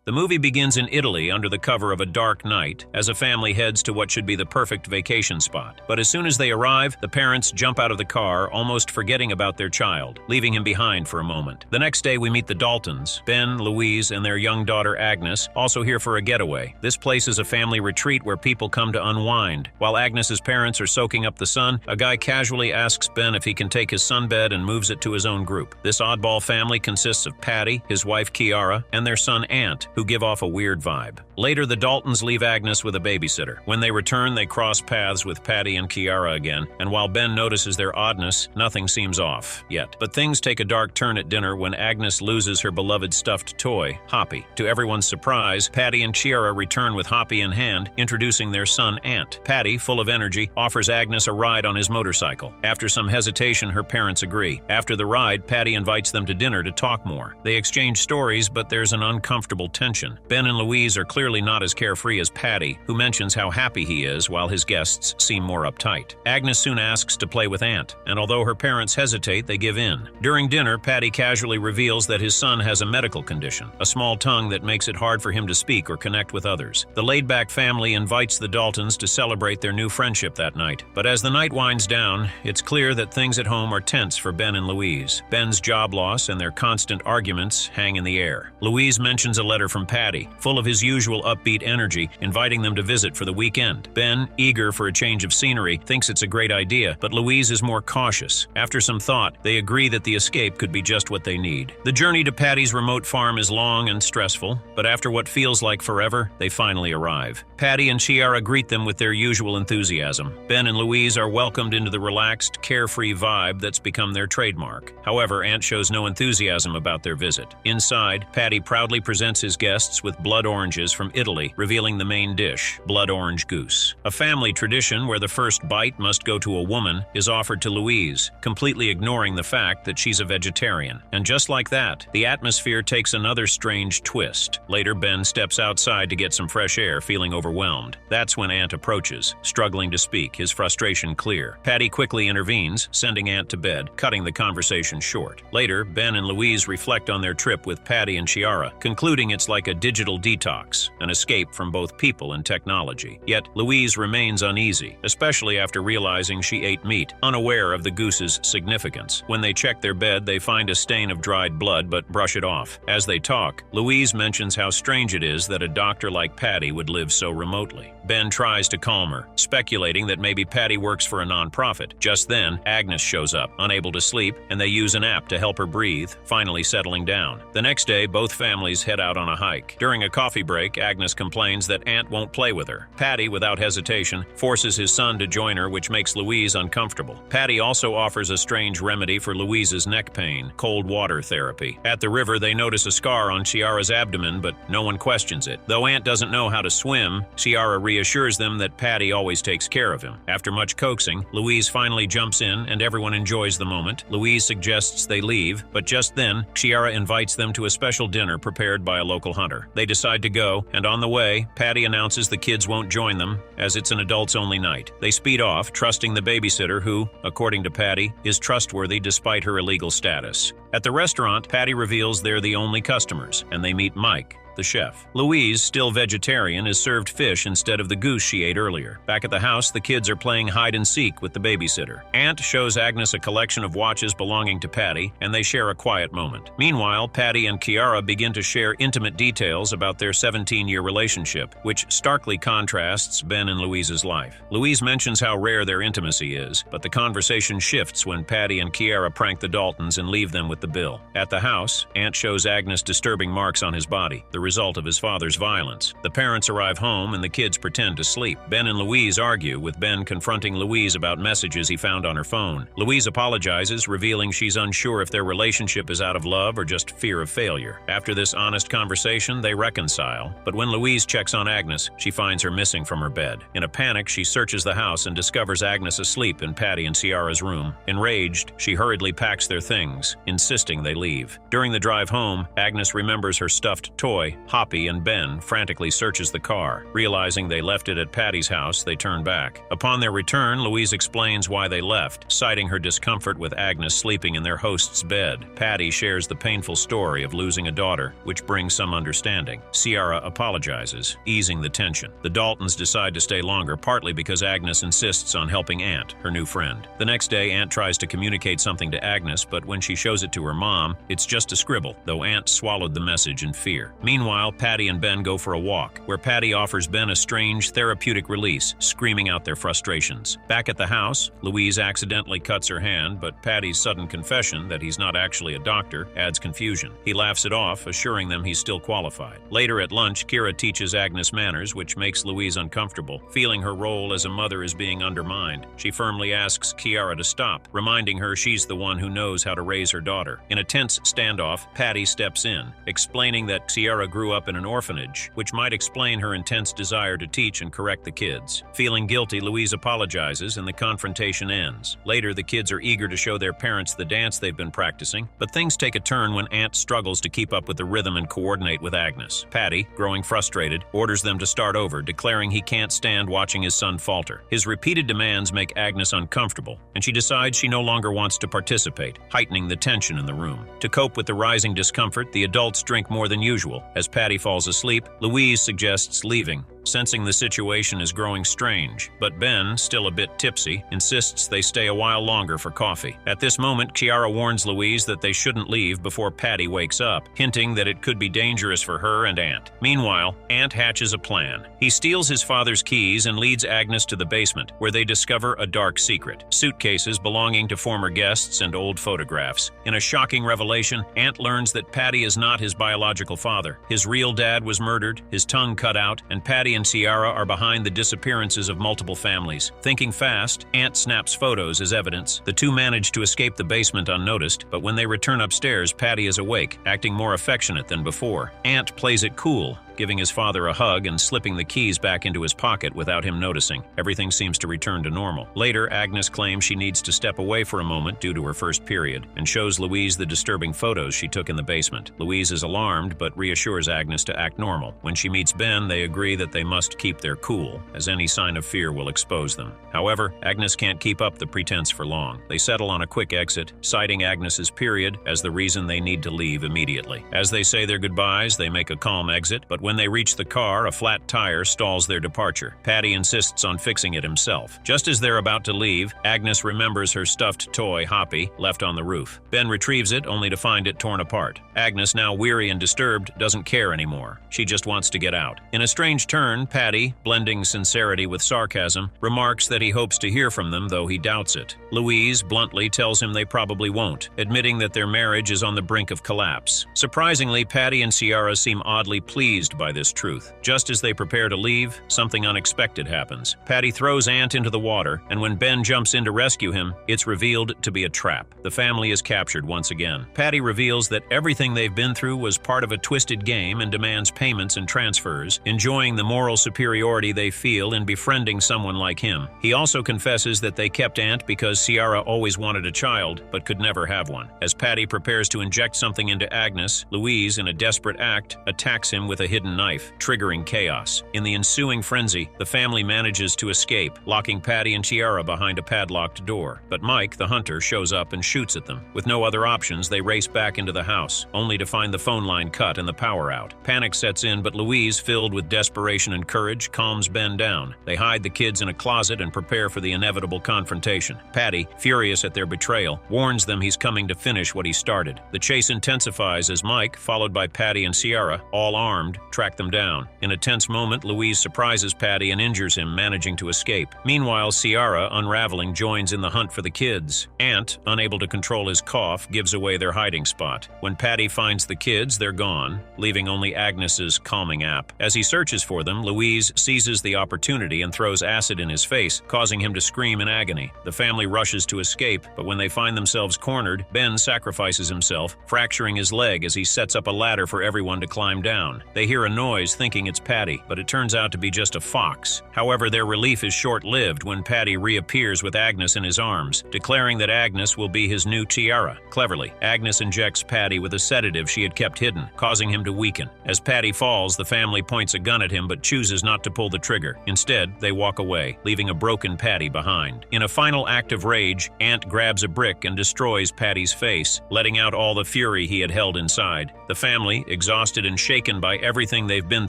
The movie begins in Italy under the cover of a dark night as a family heads to what should be the perfect vacation spot. But as soon as they arrive, the parents jump out of the car, almost forgetting about their child, leaving him behind for a moment. The next day we meet the Daltons, Ben, Louise, and their young daughter Agnes, also here for a getaway. This place is a family retreat where people come to unwind. While Agnes's parents are soaking up the sun, a guy casually asks Ben if he can take his sunbed and moves it to his own group. This oddball family consists of Patty, his wife Kiara, and their son Ant, who give off a weird vibe. Later, the Daltons leave Agnes with a babysitter. When they return, they cross paths with Patty and Kiara again, and while Ben notices their oddness, nothing seems off yet. But things take a dark turn at dinner when Agnes loses her beloved stuffed toy, Hoppy. To everyone's surprise, Patty and Kiara return with Hoppy in hand, introducing their son Ant. Patty, full of energy, offers Agnes a ride on his motorcycle. After some hesitation, her parents agree. After the ride, Patty invites them to dinner to talk more. They exchange stories, but there's an uncomfortable tension. Ben and Louise are clearly not as carefree as Patty, who mentions how happy he is while his guests seem more uptight. Agnes soon asks to play with Ant, and although her parents hesitate, they give in. During dinner, Patty casually reveals that his son has a medical condition, a small tongue that makes it hard for him to speak or connect with others. The laid-back family invites the Daltons to celebrate their new friendship that night. But as the night winds down, it's clear that things at home are tense for Ben and Louise. Ben's job loss and their constant arguments hang in the air. Louise mentions a letter from Patty, full of his usual upbeat energy, inviting them to visit for the weekend. Ben, eager for a change of scenery, thinks it's a great idea, but Louise is more cautious. After some thought, they agree that the escape could be just what they need. The journey to Patty's remote farm is long and stressful, but after what feels like forever, they finally arrive. Patty and Kiara greet them with their usual enthusiasm. Ben and Louise are welcomed into the relaxed, carefree vibe that's become their trademark. However, Ant shows no enthusiasm about their visit. Inside, Patty proudly presents his guests with blood oranges from Italy, revealing the main dish, blood orange goose. A family tradition where the first bite must go to a woman is offered to Louise, completely ignoring the fact that she's a vegetarian. And just like that, the atmosphere takes another strange twist. Later, Ben steps outside to get some fresh air, feeling overwhelmed. That's when Ant approaches, struggling to speak, his frustration clear. Patty quickly intervenes, sending Ant to bed, cutting the conversation short. Later, Ben and Louise reflect on their trip with Patty and Kiara, concluding it's like a digital detox, an escape from both people and technology. Yet, Louise remains uneasy, especially after realizing she ate meat, unaware of the goose's significance. When they check their bed, they find a stain of dried blood but brush it off. As they talk, Louise mentions how strange it is that a doctor like Patty would live so remotely. Ben tries to calm her, speculating that maybe Patty works for a non-profit. Just then, Agnes shows up, unable to sleep, and they use an app to help her breathe, finally settling down. The next day, both families head out on a hike. During a coffee break, Agnes complains that Ant won't play with her. Patty, without hesitation, forces his son to join her, which makes Louise uncomfortable. Patty also offers a strange remedy for Louise's neck pain, cold water therapy. At the river, they notice a scar on Kiara's abdomen, but no one questions it. Though Ant doesn't know how to swim, Kiara reassures them that Patty always takes care of him. After much coaxing, Louise finally jumps in and everyone enjoys the moment. Louise suggests they leave, but just then, Kiara invites them to a special dinner prepared by a local hunter. They decide to go, and on the way, Patty announces the kids won't join them, as it's an adults-only night. They speed off, trusting the babysitter who, according to Patty, is trustworthy despite her illegal status. At the restaurant, Patty reveals they're the only customers, and they meet Mike, the chef. Louise, still vegetarian, is served fish instead of the goose she ate earlier. Back at the house, the kids are playing hide-and-seek with the babysitter. Ant shows Agnes a collection of watches belonging to Patty, and they share a quiet moment. Meanwhile, Patty and Kiara begin to share intimate details about their 17-year relationship, which starkly contrasts Ben and Louise's life. Louise mentions how rare their intimacy is, but the conversation shifts when Patty and Kiara prank the Daltons and leave them with the bill. At the house, Ant shows Agnes disturbing marks on his body, the result of his father's violence. The parents arrive home and the kids pretend to sleep. Ben and Louise argue, with Ben confronting Louise about messages he found on her phone. Louise apologizes, revealing she's unsure if their relationship is out of love or just fear of failure. After this honest conversation, they reconcile, but when Louise checks on Agnes, she finds her missing from her bed. In a panic, she searches the house and discovers Agnes asleep in Patty and Kiara's room. Enraged, she hurriedly packs their things, insisting they leave. During the drive home, Agnes remembers her stuffed toy away, Hoppy and Ben frantically searches the car. Realizing they left it at Patty's house, they turn back. Upon their return, Louise explains why they left, citing her discomfort with Agnes sleeping in their host's bed. Patty shares the painful story of losing a daughter, which brings some understanding. Ciara apologizes, easing the tension. The Daltons decide to stay longer, partly because Agnes insists on helping Aunt, her new friend. The next day, Aunt tries to communicate something to Agnes, but when she shows it to her mom, it's just a scribble, though Aunt swallowed the message in fear. Meanwhile, Patty and Ben go for a walk, where Patty offers Ben a strange, therapeutic release, screaming out their frustrations. Back at the house, Louise accidentally cuts her hand, but Patty's sudden confession that he's not actually a doctor adds confusion. He laughs it off, assuring them he's still qualified. Later at lunch, Kira teaches Agnes manners, which makes Louise uncomfortable, feeling her role as a mother is being undermined. She firmly asks Ciara to stop, reminding her she's the one who knows how to raise her daughter. In a tense standoff, Patty steps in, explaining that Ciara grew up in an orphanage, which might explain her intense desire to teach and correct the kids. Feeling guilty, Louise apologizes and the confrontation ends. Later, the kids are eager to show their parents the dance they've been practicing, but things take a turn when Aunt struggles to keep up with the rhythm and coordinate with Agnes. Patty, growing frustrated, orders them to start over, declaring he can't stand watching his son falter. His repeated demands make Agnes uncomfortable, and she decides she no longer wants to participate, heightening the tension in the room. To cope with the rising discomfort, the adults drink more than usual. As Patty falls asleep, Louise suggests leaving, sensing the situation is growing strange. But Ben, still a bit tipsy, insists they stay a while longer for coffee. At this moment, Ciara warns Louise that they shouldn't leave before Patty wakes up, hinting that it could be dangerous for her and Aunt. Meanwhile, Aunt hatches a plan. He steals his father's keys and leads Agnes to the basement, where they discover a dark secret: suitcases belonging to former guests and old photographs. In a shocking revelation, Aunt learns that Patty is not his biological father. His real dad was murdered, his tongue cut out, and Patty and Ciara are behind the disappearances of multiple families. Thinking fast, Aunt snaps photos as evidence. The two manage to escape the basement unnoticed, but when they return upstairs, Patty is awake, acting more affectionate than before. Aunt plays it cool, giving his father a hug and slipping the keys back into his pocket without him noticing. Everything seems to return to normal. Later, Agnes claims she needs to step away for a moment due to her first period, and shows Louise the disturbing photos she took in the basement. Louise is alarmed, but reassures Agnes to act normal. When she meets Ben, they agree that they must keep their cool, as any sign of fear will expose them. However, Agnes can't keep up the pretense for long. They settle on a quick exit, citing Agnes's period as the reason they need to leave immediately. As they say their goodbyes, they make a calm exit, but when they reach the car, a flat tire stalls their departure. Patty insists on fixing it himself. Just as they're about to leave, Agnes remembers her stuffed toy, Hoppy, left on the roof. Ben retrieves it, only to find it torn apart. Agnes, now weary and disturbed, doesn't care anymore. She just wants to get out. In a strange turn, Patty, blending sincerity with sarcasm, remarks that he hopes to hear from them, though he doubts it. Louise bluntly tells him they probably won't, admitting that their marriage is on the brink of collapse. Surprisingly, Patty and Ciara seem oddly pleased by this truth. Just as they prepare to leave, something unexpected happens. Patty throws Aunt into the water, and when Ben jumps in to rescue him, it's revealed to be a trap. The family is captured once again. Patty reveals that everything they've been through was part of a twisted game and demands payments and transfers, enjoying the moral superiority they feel in befriending someone like him. He also confesses that they kept Aunt because Ciara always wanted a child, but could never have one. As Patty prepares to inject something into Agnes, Louise, in a desperate act, attacks him with a hidden knife, triggering chaos. In the ensuing frenzy, the family manages to escape, locking Patty and Ciara behind a padlocked door. But Mike, the hunter, shows up and shoots at them. With no other options, they race back into the house, only to find the phone line cut and the power out. Panic sets in, but Louise, filled with desperation and courage, calms Ben down. They hide the kids in a closet and prepare for the inevitable confrontation. Patty, furious at their betrayal, warns them he's coming to finish what he started. The chase intensifies as Mike, followed by Patty and Ciara, all armed, track them down. In a tense moment, Louise surprises Patty and injures him, managing to escape. Meanwhile, Ciara, unraveling, joins in the hunt for the kids. Aunt, unable to control his cough, gives away their hiding spot. When Patty finds the kids, they're gone, leaving only Agnes's calming app. As he searches for them, Louise seizes the opportunity and throws acid in his face, causing him to scream in agony. The family rushes to escape, but when they find themselves cornered, Ben sacrifices himself, fracturing his leg as he sets up a ladder for everyone to climb down. They hear hear a noise thinking it's Patty, but it turns out to be just a fox. However, their relief is short-lived when Patty reappears with Agnes in his arms, declaring that Agnes will be his new tiara. Cleverly, Agnes injects Patty with a sedative she had kept hidden, causing him to weaken. As Patty falls, the family points a gun at him but chooses not to pull the trigger. Instead, they walk away, leaving a broken Patty behind. In a final act of rage, Ant grabs a brick and destroys Patty's face, letting out all the fury he had held inside. The family, exhausted and shaken by everything they've been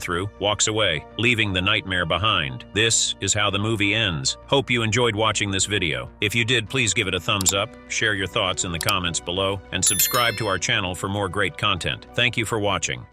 through, walks away, leaving the nightmare behind. This is how the movie ends. Hope you enjoyed watching this video. If you did, please give it a thumbs up, share your thoughts in the comments below, and subscribe to our channel for more great content. Thank you for watching.